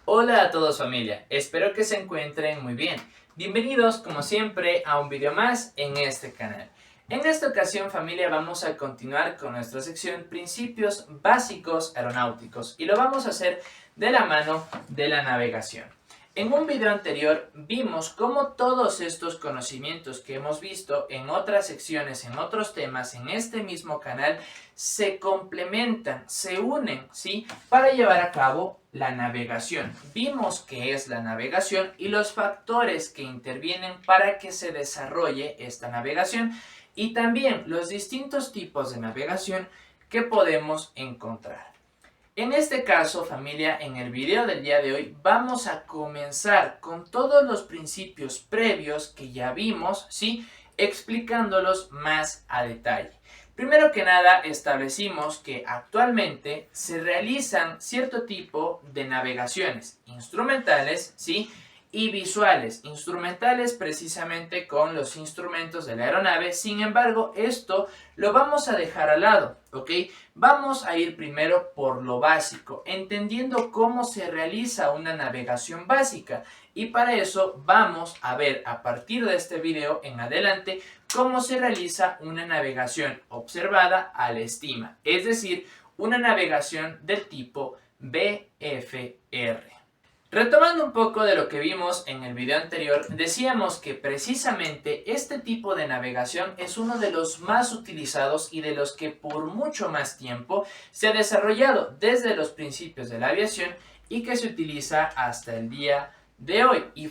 Hola a todos familia, espero que se encuentren muy bien. Bienvenidos como siempre a un video más en este canal. En esta ocasión familia vamos a continuar con nuestra sección Principios Básicos Aeronáuticos y lo vamos a hacer de la mano de la navegación. En un video anterior vimos cómo todos estos conocimientos que hemos visto en otras secciones, en otros temas, en este mismo canal, se complementan, se unen, ¿sí? Para llevar a cabo la navegación. Vimos qué es la navegación y los factores que intervienen para que se desarrolle esta navegación y también los distintos tipos de navegación que podemos encontrar. En este caso, familia, en el video del día de hoy vamos a comenzar con todos los principios previos que ya vimos, ¿sí? Explicándolos más a detalle. Primero que nada, establecimos que actualmente se realizan cierto tipo de navegaciones instrumentales, ¿sí? Y visuales, instrumentales precisamente con los instrumentos de la aeronave. Sin embargo, esto lo vamos a dejar al lado, ¿ok? Vamos a ir primero por lo básico, entendiendo cómo se realiza una navegación básica. Y para eso vamos a ver a partir de este video en adelante cómo se realiza una navegación observada a la estima, es decir, una navegación del tipo VFR. Retomando un poco de lo que vimos en el video anterior, decíamos que precisamente este tipo de navegación es uno de los más utilizados y de los que por mucho más tiempo se ha desarrollado desde los principios de la aviación y que se utiliza hasta el día de hoy y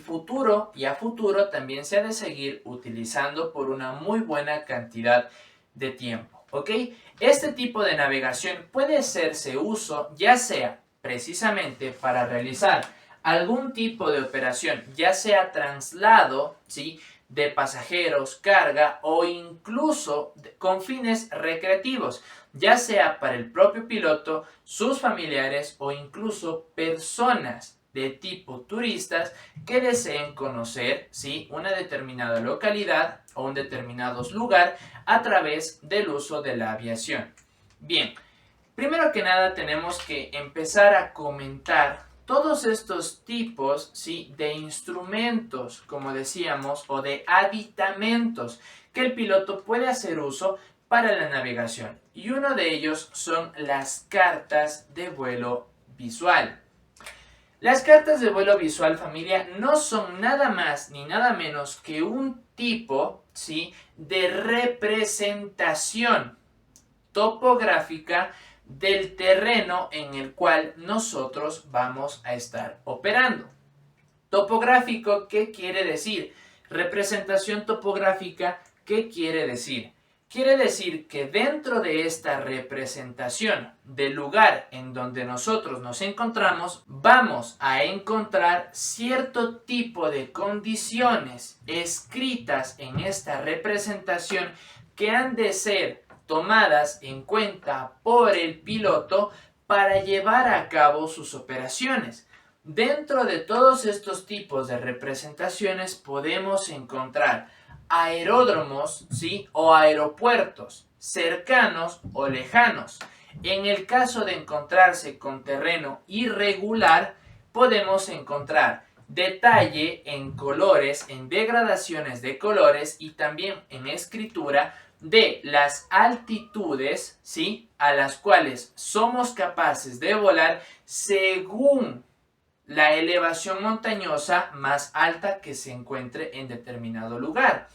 a futuro también se ha de seguir utilizando por una muy buena cantidad de tiempo, ¿ok? Este tipo de navegación puede hacerse uso ya sea precisamente para realizar algún tipo de operación, ya sea traslado, ¿sí?, de pasajeros, carga o incluso con fines recreativos, ya sea para el propio piloto, sus familiares o incluso personas de tipo turistas que deseen conocer, ¿sí?, una determinada localidad o un determinado lugar a través del uso de la aviación. Bien, primero que nada tenemos que empezar a comentar todos estos tipos, ¿sí?, de instrumentos, como decíamos, o de aditamentos que el piloto puede hacer uso para la navegación. Y uno de ellos son las cartas de vuelo visual. Las cartas de vuelo visual, familia, no son nada más ni nada menos que un tipo, ¿sí?, de representación topográfica del terreno en el cual nosotros vamos a estar operando. Topográfico, ¿qué quiere decir? Representación topográfica, ¿qué quiere decir? Quiere decir que dentro de esta representación del lugar en donde nosotros nos encontramos, vamos a encontrar cierto tipo de condiciones escritas en esta representación que han de ser tomadas en cuenta por el piloto para llevar a cabo sus operaciones. Dentro de todos estos tipos de representaciones podemos encontrar aeródromos, ¿sí?, o aeropuertos, cercanos o lejanos. En el caso de encontrarse con terreno irregular, podemos encontrar detalle en colores, en degradaciones de colores y también en escritura de las altitudes, ¿sí?, a las cuales somos capaces de volar según la elevación montañosa más alta que se encuentre en determinado lugar.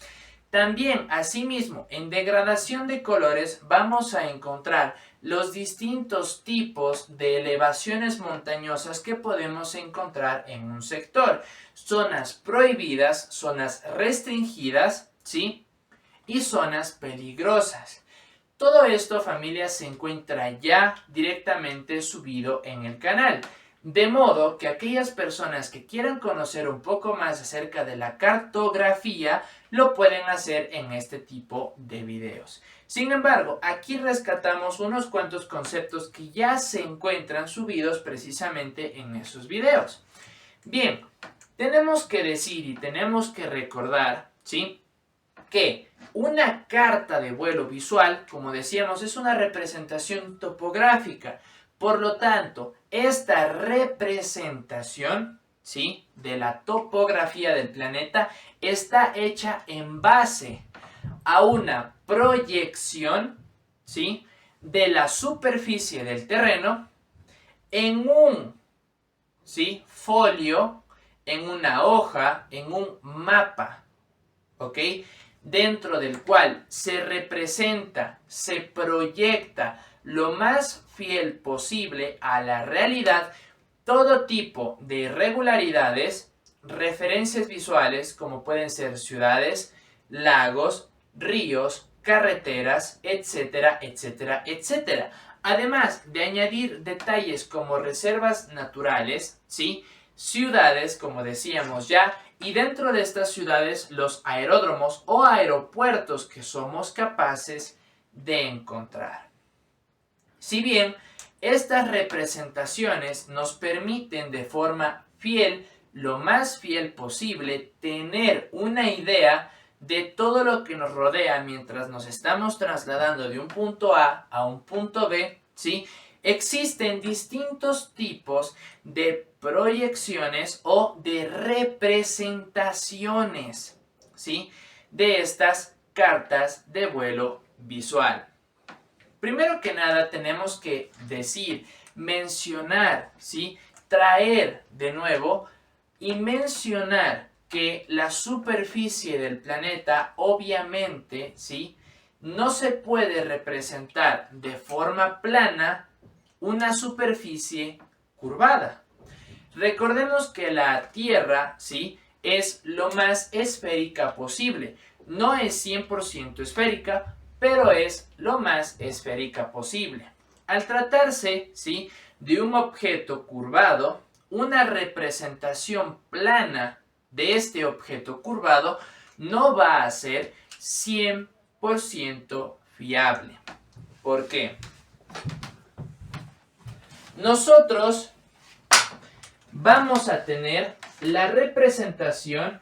También, asimismo, en degradación de colores vamos a encontrar los distintos tipos de elevaciones montañosas que podemos encontrar en un sector. Zonas prohibidas, zonas restringidas, ¿sí?, y zonas peligrosas. Todo esto, familia, se encuentra ya directamente subido en el canal. De modo que aquellas personas que quieran conocer un poco más acerca de la cartografía lo pueden hacer en este tipo de videos. Sin embargo, aquí rescatamos unos cuantos conceptos que ya se encuentran subidos precisamente en esos videos. Bien, tenemos que decir y tenemos que recordar, ¿sí?, que una carta de vuelo visual, como decíamos, es una representación topográfica. Por lo tanto, esta representación, ¿sí?, de la topografía del planeta está hecha en base a una proyección, ¿sí?, de la superficie del terreno en un, ¿sí?, folio, en una hoja, en un mapa, ¿ok?, dentro del cual se representa, se proyecta lo más fiel posible a la realidad todo tipo de irregularidades, referencias visuales como pueden ser ciudades, lagos, ríos, carreteras, etcétera, etcétera, etcétera. Además de añadir detalles como reservas naturales, ¿sí?, ciudades, como decíamos ya, y dentro de estas ciudades los aeródromos o aeropuertos que somos capaces de encontrar. Si bien estas representaciones nos permiten de forma fiel, lo más fiel posible, tener una idea de todo lo que nos rodea mientras nos estamos trasladando de un punto a un punto B, ¿sí?, existen distintos tipos de proyecciones o de representaciones, ¿sí?, de estas cartas de vuelo visual. Primero que nada tenemos que decir, mencionar, ¿sí?, traer de nuevo y mencionar que la superficie del planeta obviamente, ¿sí?, no se puede representar de forma plana una superficie curvada. Recordemos que la Tierra, ¿sí?, es lo más esférica posible. No es 100% esférica, pero es lo más esférica posible. Al tratarse, ¿sí?, de un objeto curvado, una representación plana de este objeto curvado no va a ser 100% fiable. ¿Por qué? Nosotros vamos a tener la representación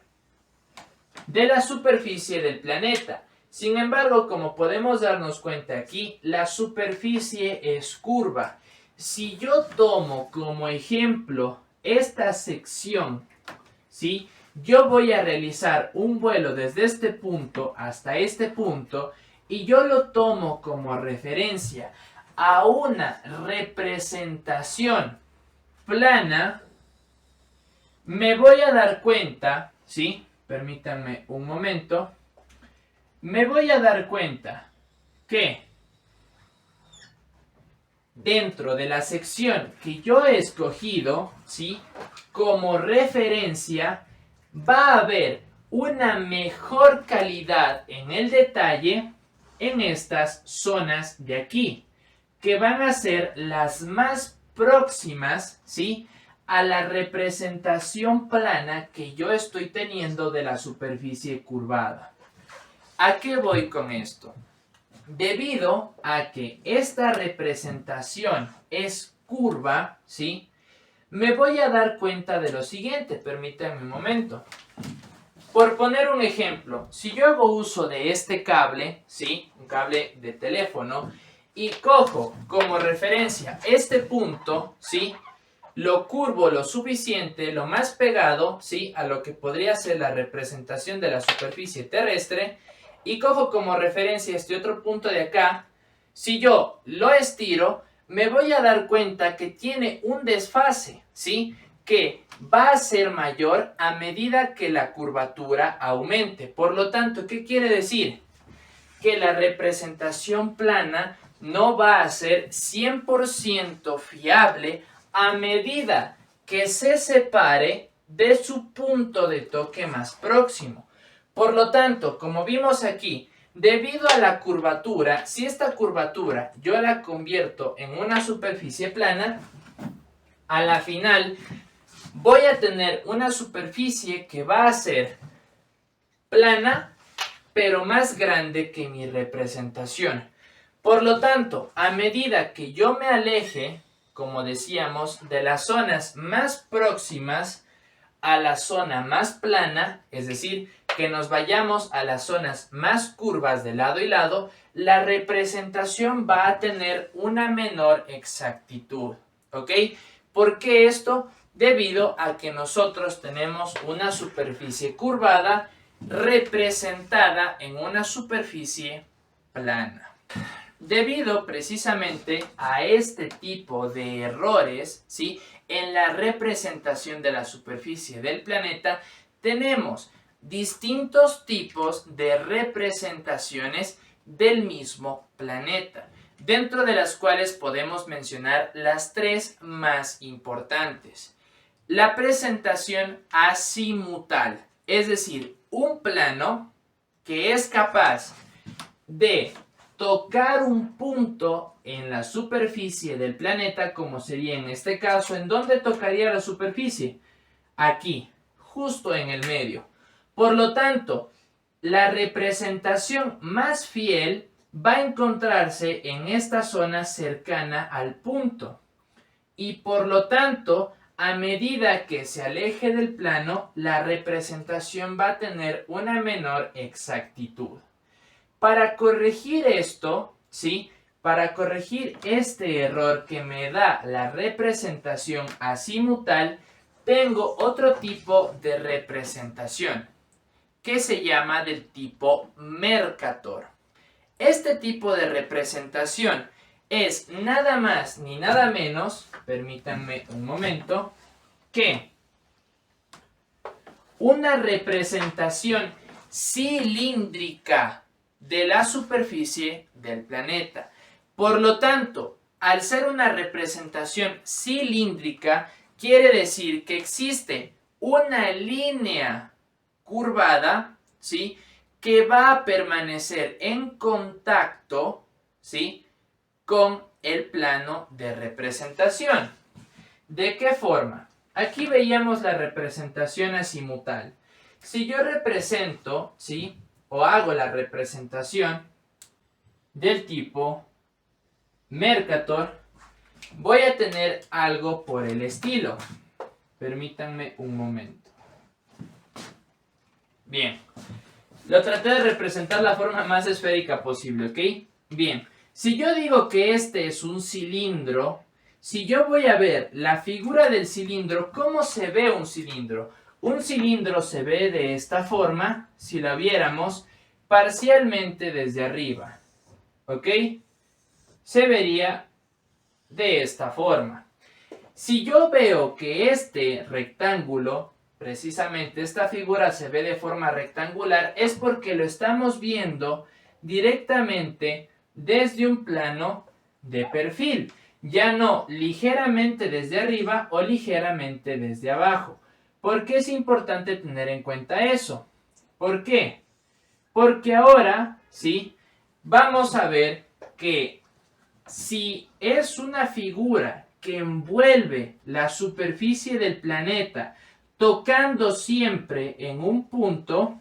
de la superficie del planeta. Sin embargo, como podemos darnos cuenta aquí, la superficie es curva. Si yo tomo como ejemplo esta sección, ¿sí?, yo voy a realizar un vuelo desde este punto hasta este punto y yo lo tomo como referencia a una representación plana, me voy a dar cuenta, ¿sí?, permítanme un momento, me voy a dar cuenta que dentro de la sección que yo he escogido, ¿sí?, como referencia, va a haber una mejor calidad en el detalle en estas zonas de aquí, que van a ser las más próximas, ¿sí?, a la representación plana que yo estoy teniendo de la superficie curvada. ¿A qué voy con esto? Debido a que esta representación es curva, ¿sí?, me voy a dar cuenta de lo siguiente, permítanme un momento. Por poner un ejemplo, si yo hago uso de este cable, ¿sí?, un cable de teléfono, y cojo como referencia este punto, ¿sí?, lo curvo lo suficiente, lo más pegado, ¿sí?, a lo que podría ser la representación de la superficie terrestre, y cojo como referencia este otro punto de acá, si yo lo estiro, me voy a dar cuenta que tiene un desfase, ¿sí?, que va a ser mayor a medida que la curvatura aumente. Por lo tanto, ¿qué quiere decir? Que la representación plana no va a ser 100% fiable a medida que se separe de su punto de toque más próximo. Por lo tanto, como vimos aquí, debido a la curvatura, si esta curvatura yo la convierto en una superficie plana, a la final voy a tener una superficie que va a ser plana, pero más grande que mi representación. Por lo tanto, a medida que yo me aleje, como decíamos, de las zonas más próximas a la zona más plana, es decir, que nos vayamos a las zonas más curvas de lado y lado, la representación va a tener una menor exactitud, ¿ok? ¿Por qué esto? Debido a que nosotros tenemos una superficie curvada representada en una superficie plana. Debido precisamente a este tipo de errores, ¿sí?, en la representación de la superficie del planeta, tenemos distintos tipos de representaciones del mismo planeta, dentro de las cuales podemos mencionar las tres más importantes. La presentación azimutal, es decir, un plano que es capaz de tocar un punto en la superficie del planeta, como sería en este caso. ¿En dónde tocaría la superficie? Aquí, justo en el medio. Por lo tanto, la representación más fiel va a encontrarse en esta zona cercana al punto. Y por lo tanto, a medida que se aleje del plano, la representación va a tener una menor exactitud. Para corregir esto, ¿sí?, para corregir este error que me da la representación azimutal, tengo otro tipo de representación que se llama del tipo Mercator. Este tipo de representación es nada más ni nada menos, permítanme un momento, que una representación cilíndrica de la superficie del planeta. Por lo tanto, al ser una representación cilíndrica, quiere decir que existe una línea curvada, ¿sí?, que va a permanecer en contacto, ¿sí?, con el plano de representación. ¿De qué forma? Aquí veíamos la representación azimutal. Si yo represento, ¿sí?, o hago la representación del tipo Mercator, voy a tener algo por el estilo. Permítanme un momento. Bien, lo traté de representar la forma más esférica posible, ¿ok? Bien, si yo digo que este es un cilindro, si yo voy a ver la figura del cilindro, ¿cómo se ve un cilindro? Un cilindro se ve de esta forma, si lo viéramos parcialmente desde arriba, ¿ok? Se vería de esta forma. Si yo veo que este rectángulo, precisamente esta figura se ve de forma rectangular, es porque lo estamos viendo directamente desde un plano de perfil, ya no ligeramente desde arriba o ligeramente desde abajo. ¿Por qué es importante tener en cuenta eso? ¿Por qué? Porque ahora, ¿sí?, vamos a ver que si es una figura que envuelve la superficie del planeta tocando siempre en un punto,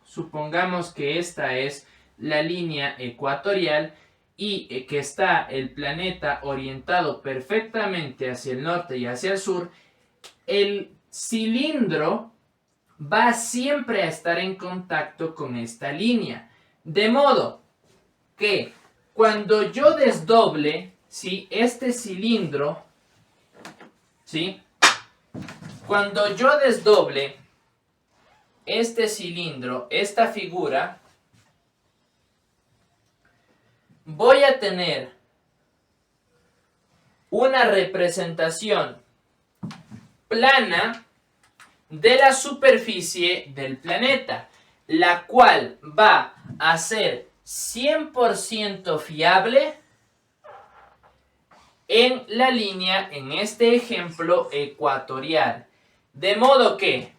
supongamos que esta es la línea ecuatorial y que está el planeta orientado perfectamente hacia el norte y hacia el sur, el cilindro va siempre a estar en contacto con esta línea. De modo que cuando yo desdoble, ¿sí?, este cilindro, ¿sí?, cuando yo desdoble este cilindro, esta figura, voy a tener una representación plana de la superficie del planeta, la cual va a ser 100% fiable en la línea, en este ejemplo, ecuatorial. De modo que,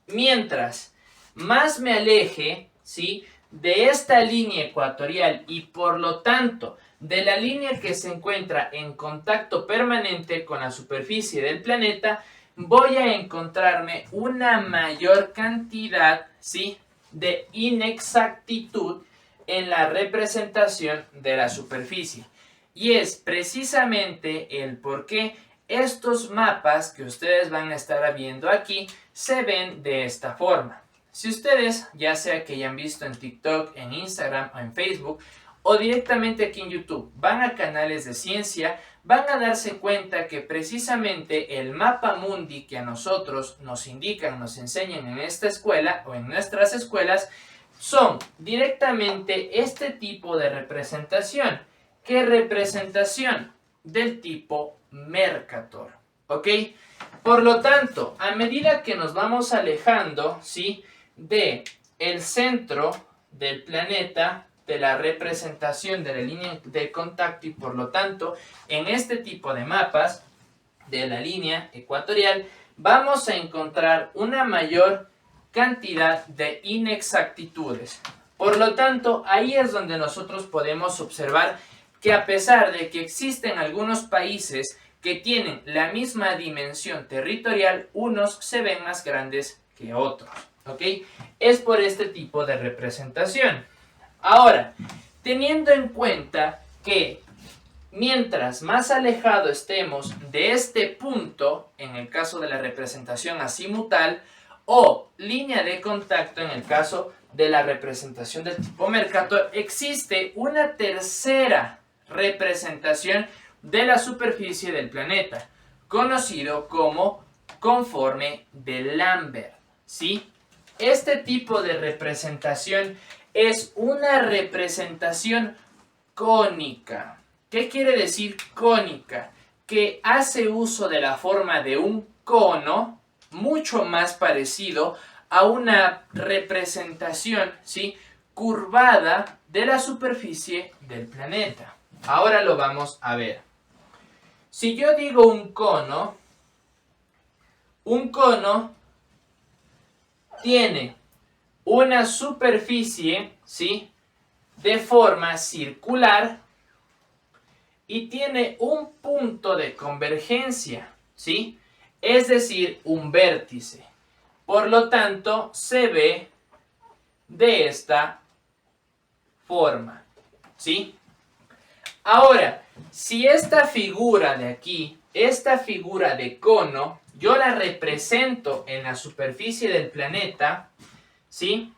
mientras más me aleje, ¿sí?, de esta línea ecuatorial y por lo tanto de la línea que se encuentra en contacto permanente con la superficie del planeta, voy a encontrarme una mayor cantidad, ¿sí?, de inexactitud en la representación de la superficie. Y es precisamente el por qué estos mapas que ustedes van a estar viendo aquí se ven de esta forma. Si ustedes, ya sea que hayan visto en TikTok, en Instagram o en Facebook, o directamente aquí en YouTube, van a canales de ciencia, van a darse cuenta que precisamente el mapa mundi que a nosotros nos indican, nos enseñan en esta escuela o en nuestras escuelas, son directamente este tipo de representación. ¿Qué representación? Del tipo Mercator, ¿ok? Por lo tanto, a medida que nos vamos alejando, ¿sí?, de el centro del planeta, de la representación de la línea de contacto, y por lo tanto, en este tipo de mapas de la línea ecuatorial, vamos a encontrar una mayor cantidad de inexactitudes. Por lo tanto, ahí es donde nosotros podemos observar que a pesar de que existen algunos países que tienen la misma dimensión territorial, unos se ven más grandes que otros, ¿ok? Es por este tipo de representación. Ahora, teniendo en cuenta que mientras más alejado estemos de este punto, en el caso de la representación azimutal, o línea de contacto en el caso de la representación del tipo Mercator, existe una tercera representación de la superficie del planeta, conocido como conforme de Lambert, ¿sí? Este tipo de representación es una representación cónica. ¿Qué quiere decir cónica? Que hace uso de la forma de un cono, mucho más parecido a una representación, ¿sí?, curvada de la superficie del planeta. Ahora lo vamos a ver. Si yo digo un cono tiene una superficie, ¿sí?, de forma circular y tiene un punto de convergencia, ¿sí?, es decir, un vértice. Por lo tanto, se ve de esta forma, ¿sí? Ahora, si esta figura de aquí, esta figura de cono, yo la represento en la superficie del planeta, ¿sí?,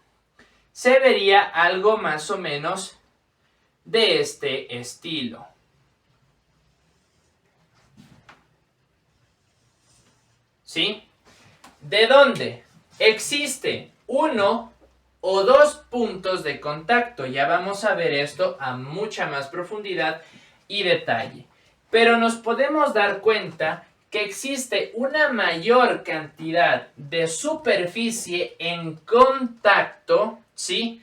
se vería algo más o menos de este estilo. ¿Sí? ¿De dónde? Existe uno o dos puntos de contacto. Ya vamos a ver esto a mucha más profundidad y detalle. Pero nos podemos dar cuenta que existe una mayor cantidad de superficie en contacto, ¿sí?,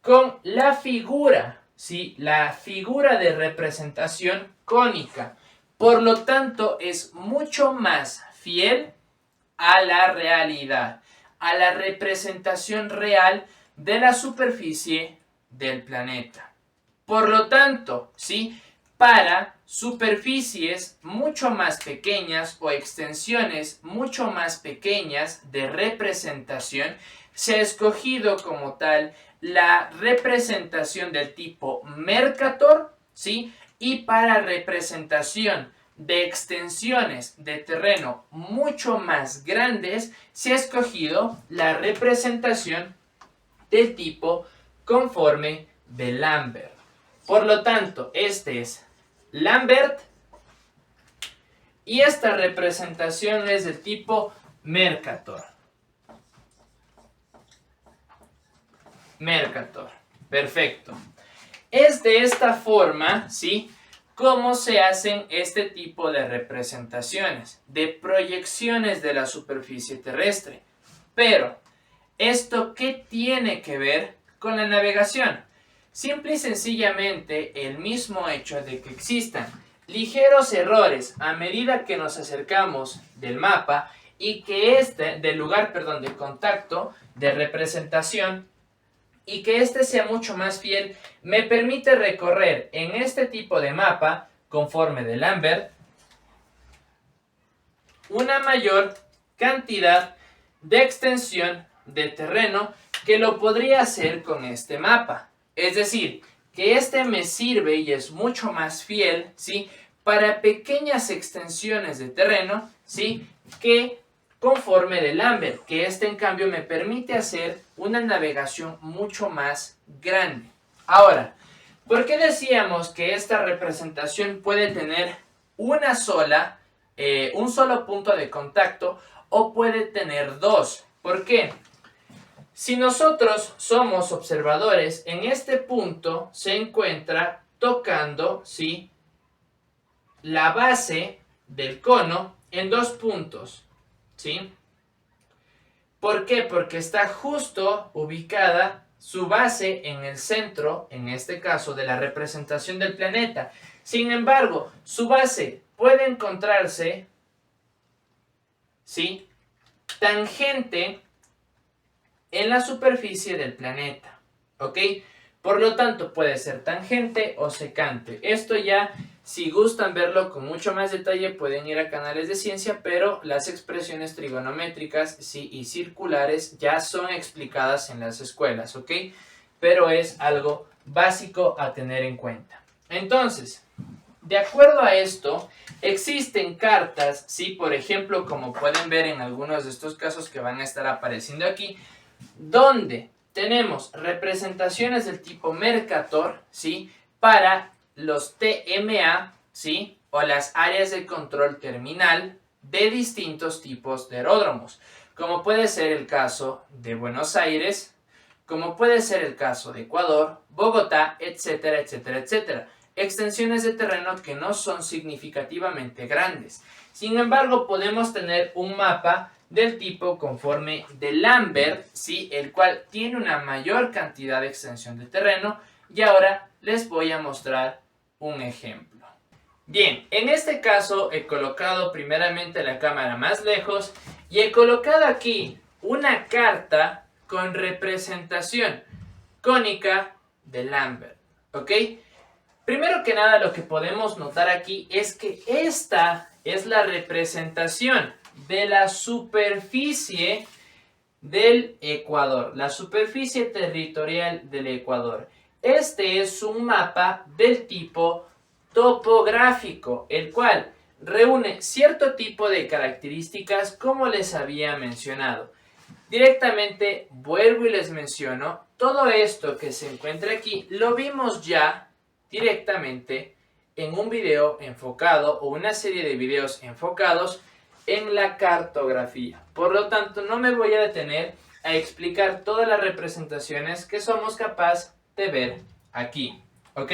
con la figura, ¿sí?, la figura de representación cónica. Por lo tanto, es mucho más fiel a la realidad, a la representación real de la superficie del planeta. Por lo tanto, ¿sí?, para superficies mucho más pequeñas o extensiones mucho más pequeñas de representación, se ha escogido como tal la representación del tipo Mercator, ¿sí?, y para representación de extensiones de terreno mucho más grandes, se ha escogido la representación del tipo conforme de Lambert. Por lo tanto, este es Lambert y esta representación es del tipo Mercator. Mercator. Perfecto. Es de esta forma, ¿sí?, cómo se hacen este tipo de representaciones, de proyecciones de la superficie terrestre. Pero, ¿esto qué tiene que ver con la navegación? Simple y sencillamente el mismo hecho de que existan ligeros errores a medida que nos acercamos del mapa y que del lugar de contacto, de representación, y que este sea mucho más fiel, me permite recorrer en este tipo de mapa, conforme de Lambert, una mayor cantidad de extensión de terreno que lo podría hacer con este mapa. Es decir, que este me sirve y es mucho más fiel, ¿sí?, para pequeñas extensiones de terreno, ¿sí?, que conforme de Lambert, que este en cambio me permite hacer una navegación mucho más grande. Ahora, ¿por qué decíamos que esta representación puede tener un solo punto de contacto o puede tener dos? ¿Por qué? Si nosotros somos observadores, en este punto se encuentra tocando, ¿sí?, la base del cono en dos puntos, ¿sí? ¿Por qué? Porque está justo ubicada su base en el centro, en este caso, de la representación del planeta. Sin embargo, su base puede encontrarse, ¿sí?, tangente en la superficie del planeta, ¿ok? Por lo tanto, puede ser tangente o secante. Esto ya, si gustan verlo con mucho más detalle, pueden ir a canales de ciencia, pero las expresiones trigonométricas y circulares ya son explicadas en las escuelas, ¿ok? Pero es algo básico a tener en cuenta. Entonces, de acuerdo a esto, existen cartas, ¿sí? Por ejemplo, como pueden ver en algunos de estos casos que van a estar apareciendo aquí, donde tenemos representaciones del tipo Mercator, ¿sí?, para los TMA, ¿sí?, o las áreas de control terminal de distintos tipos de aeródromos, como puede ser el caso de Buenos Aires, como puede ser el caso de Ecuador, Bogotá, etcétera, etcétera, etcétera. Extensiones de terreno que no son significativamente grandes. Sin embargo, podemos tener un mapa del tipo conforme de Lambert, ¿sí?, el cual tiene una mayor cantidad de extensión de terreno, y ahora les voy a mostrar un ejemplo. Bien, en este caso he colocado primeramente la cámara más lejos y he colocado aquí una carta con representación cónica de Lambert, ¿ok? Primero que nada, lo que podemos notar aquí es que esta es la representación de la superficie del Ecuador, la superficie territorial del Ecuador. Este es un mapa del tipo topográfico, el cual reúne cierto tipo de características como les había mencionado. Directamente vuelvo y les menciono, todo esto que se encuentra aquí lo vimos ya directamente en un video enfocado o una serie de videos enfocados en la cartografía. Por lo tanto, no me voy a detener a explicar todas las representaciones que somos capaces de ver aquí, ¿ok?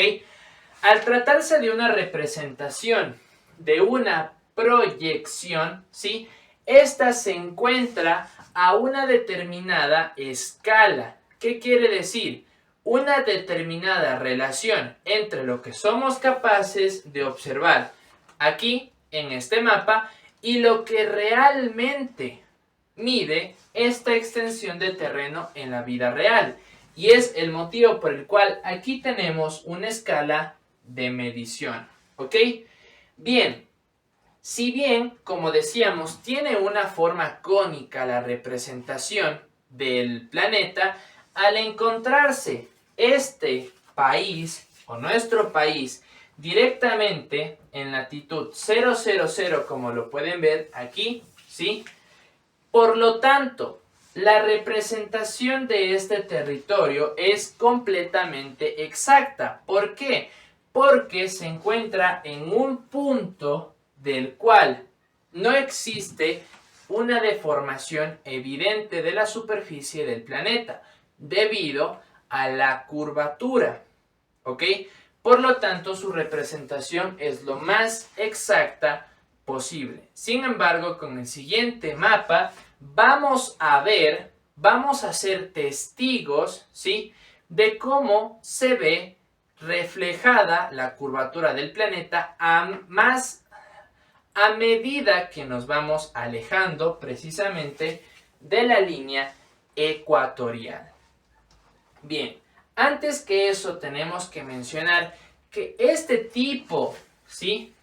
Al tratarse de una representación, de una proyección, ¿sí?, esta se encuentra a una determinada escala. ¿Qué quiere decir? Una determinada relación entre lo que somos capaces de observar aquí en este mapa y lo que realmente mide esta extensión de terreno en la vida real. Y es el motivo por el cual aquí tenemos una escala de medición, ¿ok? Bien, si bien, como decíamos, tiene una forma cónica la representación del planeta, al encontrarse este país o nuestro país directamente en latitud 000, como lo pueden ver aquí, ¿sí? Por lo tanto, la representación de este territorio es completamente exacta. ¿Por qué? Porque se encuentra en un punto del cual no existe una deformación evidente de la superficie del planeta debido a la curvatura, ¿ok? Por lo tanto, su representación es lo más exacta posible. Sin embargo, con el siguiente mapa vamos a ser testigos, ¿sí?, de cómo se ve reflejada la curvatura del planeta a medida que nos vamos alejando precisamente de la línea ecuatorial. Bien, antes que eso tenemos que mencionar que este tipo, ¿sí?,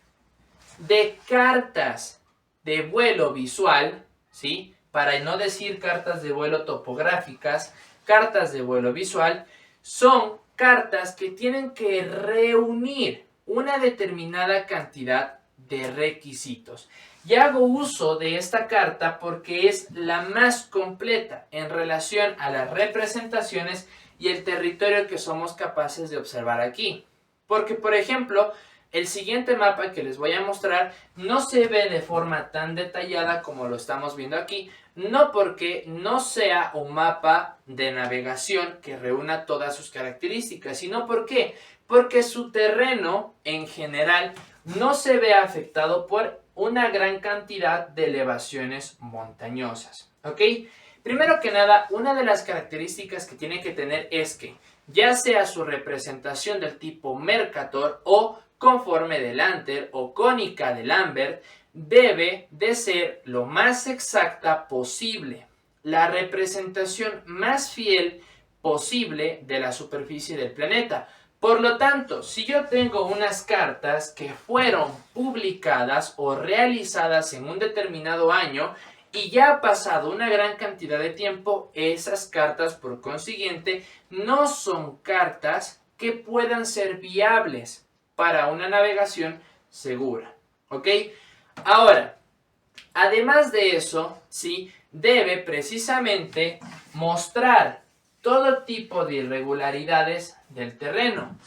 de cartas de vuelo visual, ¿sí?, para no decir cartas de vuelo topográficas, cartas de vuelo visual, son cartas que tienen que reunir una determinada cantidad de requisitos. y hago uso de esta carta porque es la más completa en relación a las representaciones y el territorio que somos capaces de observar aquí. Porque, por ejemplo, el siguiente mapa que les voy a mostrar no se ve de forma tan detallada como lo estamos viendo aquí, no porque no sea un mapa de navegación que reúna todas sus características, sino porque su terreno en general no se ve afectado por una gran cantidad de elevaciones montañosas, ¿ok? Primero que nada, una de las características que tiene que tener es que ya sea su representación del tipo Mercator o conforme de Lanter o cónica de Lambert, debe de ser lo más exacta posible, la representación más fiel posible de la superficie del planeta. Por lo tanto, si yo tengo unas cartas que fueron publicadas o realizadas en un determinado año y ya ha pasado una gran cantidad de tiempo, esas cartas por consiguiente no son cartas que puedan ser viables para una navegación segura, ¿ok? Ahora, además de eso, sí, debe precisamente mostrar todo tipo de irregularidades del terreno,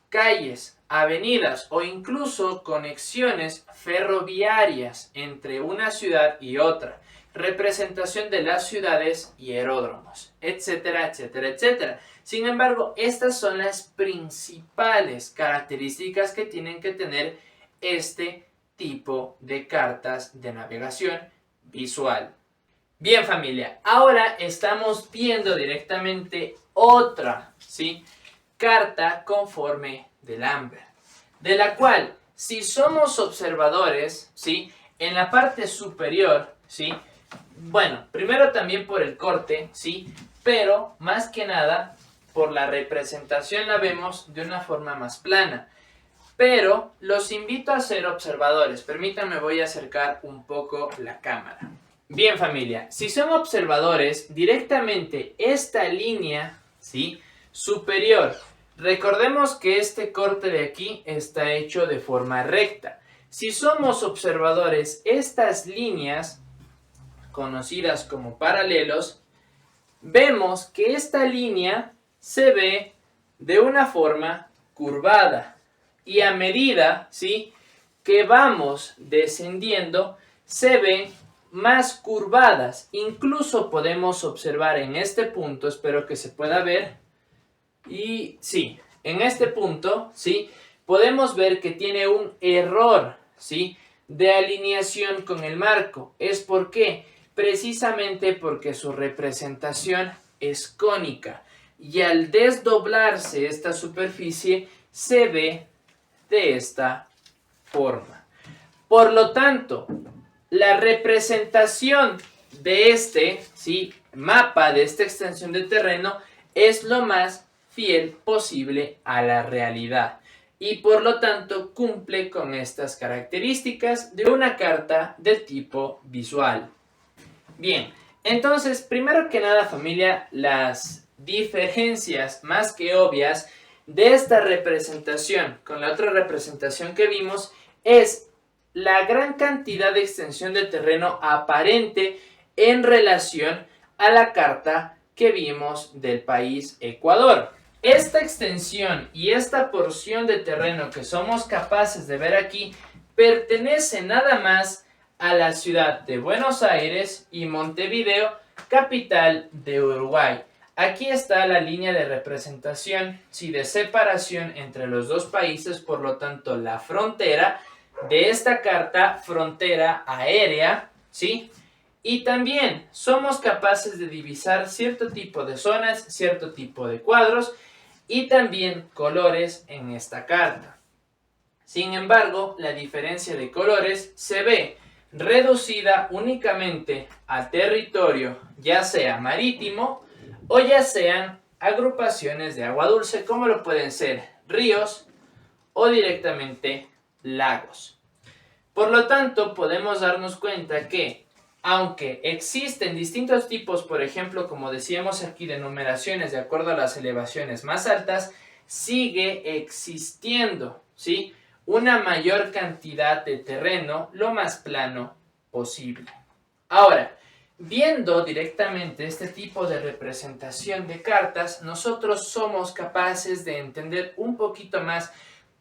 calles, avenidas o incluso conexiones ferroviarias entre una ciudad y otra, representación de las ciudades y aeródromos, etcétera, etcétera, etcétera. Sin embargo, estas son las principales características que tienen que tener este tipo de cartas de navegación visual. Bien, familia, ahora estamos viendo directamente otra, ¿sí?, carta conforme de Lambert, de la cual, si somos observadores, ¿sí?, en la parte superior, ¿sí?, bueno, primero también por el corte, ¿sí?, pero más que nada por la representación la vemos de una forma más plana. Pero los invito a ser observadores. Permítanme, voy a acercar un poco la cámara. Bien, familia, si son observadores, directamente esta línea, ¿sí?, superior, recordemos que este corte de aquí está hecho de forma recta. Si somos observadores, estas líneas, conocidas como paralelos, vemos que esta línea se ve de una forma curvada. Y a medida, ¿sí?, que vamos descendiendo, se ven más curvadas. Incluso podemos observar en este punto, espero que se pueda ver, y sí, en este punto, ¿sí?, podemos ver que tiene un error, ¿sí?, de alineación con el marco. ¿Es por qué? Precisamente porque su representación es cónica. Y al desdoblarse esta superficie, se ve de esta forma. Por lo tanto, la representación de este, ¿sí?, mapa, de esta extensión de terreno, es lo más fiel posible a la realidad. Y por lo tanto cumple con estas características de una carta de tipo visual. Bien, entonces, primero que nada, familia, las diferencias más que obvias de esta representación con la otra representación que vimos es la gran cantidad de extensión de terreno aparente en relación a la carta que vimos del país Ecuador. Esta extensión y esta porción de terreno que somos capaces de ver aquí pertenece nada más a la ciudad de Buenos Aires y Montevideo, capital de Uruguay. Aquí está la línea de representación, sí, de separación entre los dos países, por lo tanto la frontera de esta carta, frontera aérea, ¿sí? Y también somos capaces de divisar cierto tipo de zonas, cierto tipo de cuadros y también colores en esta carta. Sin embargo, la diferencia de colores se ve reducida únicamente al territorio, ya sea marítimo o ya sean agrupaciones de agua dulce, como lo pueden ser ríos o directamente lagos. Por lo tanto, podemos darnos cuenta que, aunque existen distintos tipos, por ejemplo, como decíamos aquí, de numeraciones de acuerdo a las elevaciones más altas, sigue existiendo, ¿sí?, una mayor cantidad de terreno lo más plano posible. Ahora, viendo directamente este tipo de representación de cartas, nosotros somos capaces de entender un poquito más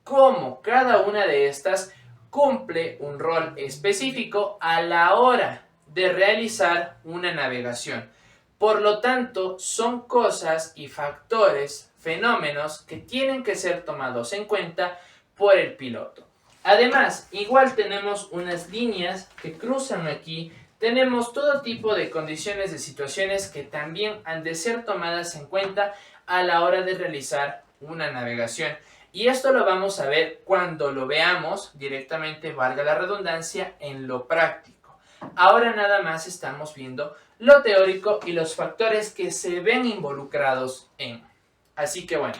cómo cada una de estas cumple un rol específico a la hora de realizar una navegación. Por lo tanto, son cosas y factores, fenómenos que tienen que ser tomados en cuenta por el piloto. Además, igual tenemos unas líneas que cruzan aquí. Tenemos todo tipo de condiciones de situaciones que también han de ser tomadas en cuenta a la hora de realizar una navegación. Y esto lo vamos a ver cuando lo veamos directamente, valga la redundancia, en lo práctico. Ahora nada más estamos viendo lo teórico y los factores que se ven involucrados en. Así que bueno,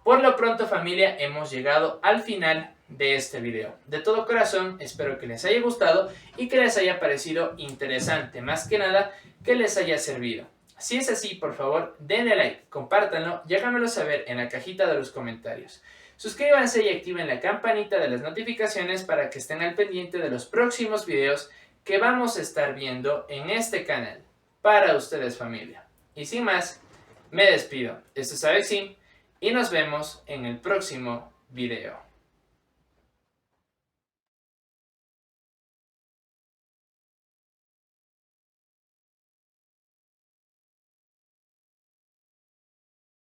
por lo pronto familia, hemos llegado al final de este video. De todo corazón, espero que les haya gustado y que les haya parecido interesante, más que nada, que les haya servido. Si es así, por favor, denle like, compártanlo y háganmelo saber en la cajita de los comentarios. Suscríbanse y activen la campanita de las notificaciones para que estén al pendiente de los próximos videos que vamos a estar viendo en este canal. Para ustedes, familia. Y sin más, me despido. Esto es Avexim y nos vemos en el próximo video.